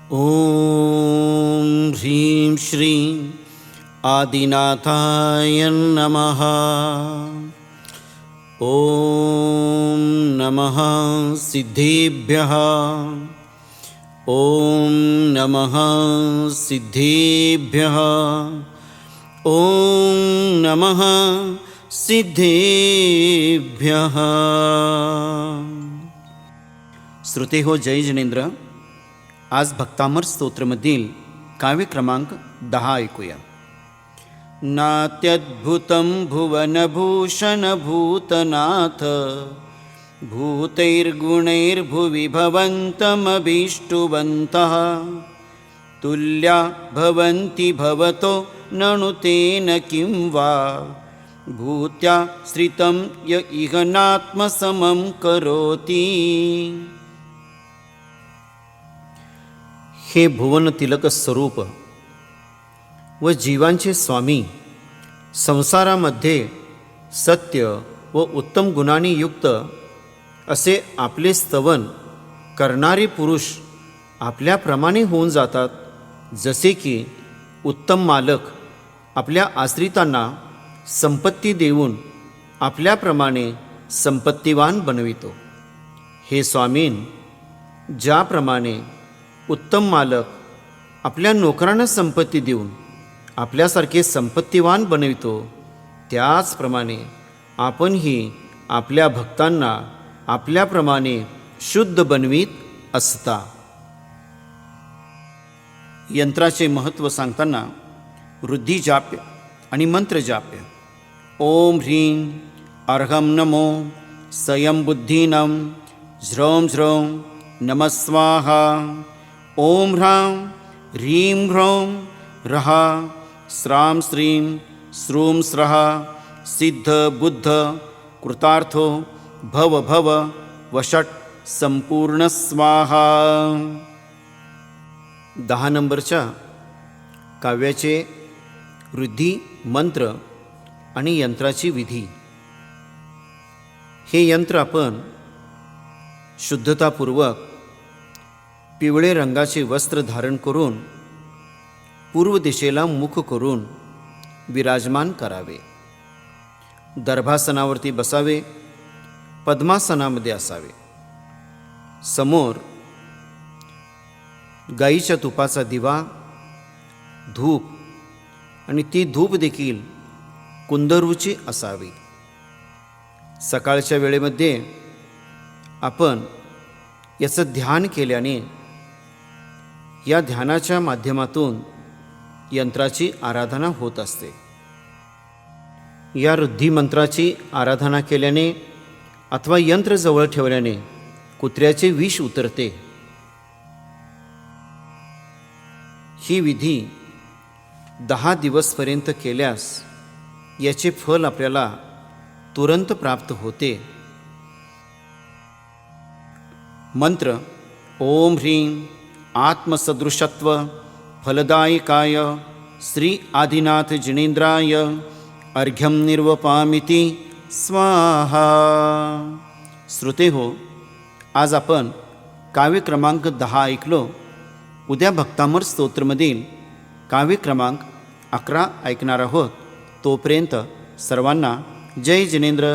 ॐ ह्रीं श्रीं आदिनाथाय नमः। ॐ नमः सिद्धेभ्यः। ॐ नमः सिद्धेभ्यः। ॐ नमः सिद्धेभ्यः। श्रोते हो, जय जिनेंद्र. आज भक्तामर स्तोत्रमधील काव्य क्रमांक 10 ऐकूया. नात्यद्भुतं भुवनभूषण भूतनाथ भूतैर्गुणैर्भुवि भवन्तमभीष्टुवन्तः तुल्या भवन्ति भवतो ननु तेन किं वा भूत्या श्रितं य इह नात्मसमं करोति. हे भुवन तिलक स्वरूप व जीवांचे स्वामी, संसारामध्ये सत्य व उत्तम गुणांनी युक्त असे आपले स्तवन करणारे पुरुष आपल्याप्रमाणे होऊन जातात, जसे की उत्तम मालक आपल्या आश्रितांना संपत्ती देऊन आपल्याप्रमाणे संपत्तिवान बनवितो. हे स्वामीन, ज्याप्रमाणे उत्तम मालक आपल्या नोकरांना संपत्ती देऊन आपल्यासारखे संपत्तिवान बनवितो, त्याचप्रमाणे आपणही आपल्या भक्तांना आपल्याप्रमाणे शुद्ध बनवीत असता. यंत्राचे महत्त्व सांगताना वृद्धी जाप्य आणि मंत्र जाप्य. ओम ह्रीं अर्हं नमो सयं बुद्धीनं ज्रौं ज्रौं नमः स्वाहा. ओम ह्रां ह्रीं ह्रौं रहा स्रां श्रीं श्रूं स्रः सिद्ध बुद्ध कृतार्थो भव भव वषट संपूर्ण स्वाहा. 10 नंबरच्या काव्याचे वृद्धी मंत्र आणि यंत्राची विधी. हे यंत्र आपण शुद्धतापूर्वक पिवळे रंगाचे वस्त्र धारण करून पूर्व दिशेला मुख करून विराजमान करावे. दर्भासनावरती बसावे, पद्मासनामध्ये असावे. समोर गाईच्या तुपाचा दिवा, धूप आणि ती धूप देखील कुंदरूची असावी. सकाळच्या वेळेमध्ये आपण याचं ध्यान केल्याने या ध्यानाच्या माध्यमातून यंत्राची आराधना होत असते. या वृद्धी मंत्राची आराधना केल्याने अथवा यंत्र जवळ ठेवल्याने कुत्र्याचे विष उतरते. ही विधी 10 दिवसपर्यंत केल्यास याचे फल आपल्याला तुरंत प्राप्त होते. मंत्र. ओम ह्रीं आत्मसदृशत्व फलदायिकाय श्री आदिनाथ जिनेंद्राय अर्घ्यं निर्वपामिति स्वाहा. श्रोते हो, आज आपण काव्य क्रमांक 10 ऐकलो. उद्या भक्तामर स्तोत्रमधील काव्य क्रमांक 11 ऐकणार आहोत. तोपर्यंत सर्वांना जय जिनेंद्र.